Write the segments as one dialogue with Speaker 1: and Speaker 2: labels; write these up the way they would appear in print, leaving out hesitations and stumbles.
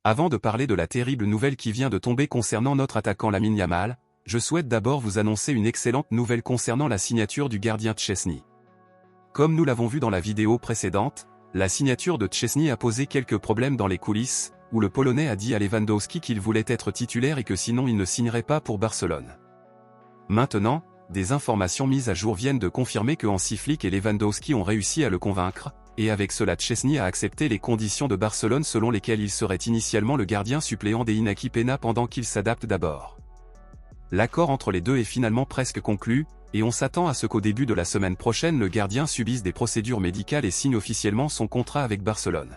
Speaker 1: Avant de parler de la terrible nouvelle qui vient de tomber concernant notre attaquant Lamine Yamal, je souhaite d'abord vous annoncer une excellente nouvelle concernant la signature du gardien Szczęsny. Comme nous l'avons vu dans la vidéo précédente, la signature de Szczęsny a posé quelques problèmes dans les coulisses, où le Polonais a dit à Lewandowski qu'il voulait être titulaire et que sinon il ne signerait pas pour Barcelone. Maintenant, des informations mises à jour viennent de confirmer que Hansi Flick et Lewandowski ont réussi à le convaincre, et avec cela Szczęsny a accepté les conditions de Barcelone selon lesquelles il serait initialement le gardien suppléant d'Inaki Peña pendant qu'il s'adapte d'abord. L'accord entre les deux est finalement presque conclu, et on s'attend à ce qu'au début de la semaine prochaine le gardien subisse des procédures médicales et signe officiellement son contrat avec Barcelone.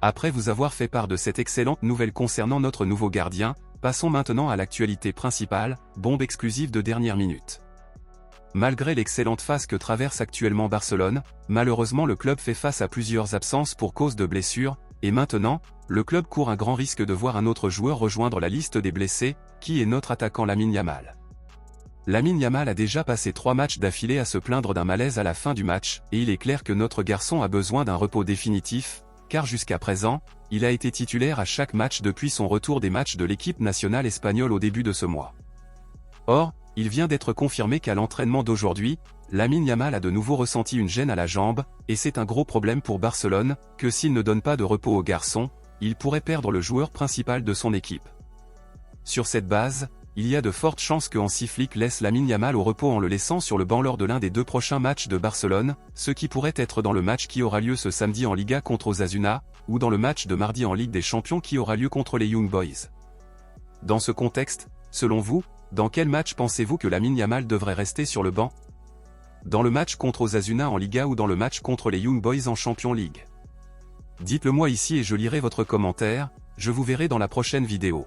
Speaker 1: Après vous avoir fait part de cette excellente nouvelle concernant notre nouveau gardien, passons maintenant à l'actualité principale, bombe exclusive de dernière minute. Malgré l'excellente phase que traverse actuellement Barcelone, malheureusement le club fait face à plusieurs absences pour cause de blessures, et maintenant, le club court un grand risque de voir un autre joueur rejoindre la liste des blessés, qui est notre attaquant Lamine Yamal. Lamine Yamal a déjà passé 3 matchs d'affilée à se plaindre d'un malaise à la fin du match, et il est clair que notre garçon a besoin d'un repos définitif, car jusqu'à présent, il a été titulaire à chaque match depuis son retour des matchs de l'équipe nationale espagnole au début de ce mois. Or, il vient d'être confirmé qu'à l'entraînement d'aujourd'hui, Lamine Yamal a de nouveau ressenti une gêne à la jambe, et c'est un gros problème pour Barcelone, que s'il ne donne pas de repos au garçon, il pourrait perdre le joueur principal de son équipe. Sur cette base, il y a de fortes chances que Hansi Flick laisse Lamine Yamal au repos en le laissant sur le banc lors de l'un des 2 prochains matchs de Barcelone, ce qui pourrait être dans le match qui aura lieu ce samedi en Liga contre Osasuna, ou dans le match de mardi en Ligue des Champions qui aura lieu contre les Young Boys. Dans ce contexte, selon vous, dans quel match pensez-vous que Lamine Yamal devrait rester sur le banc? Dans le match contre Osasuna en Liga ou dans le match contre les Young Boys en Champions League? Dites-le moi ici et je lirai votre commentaire, je vous verrai dans la prochaine vidéo.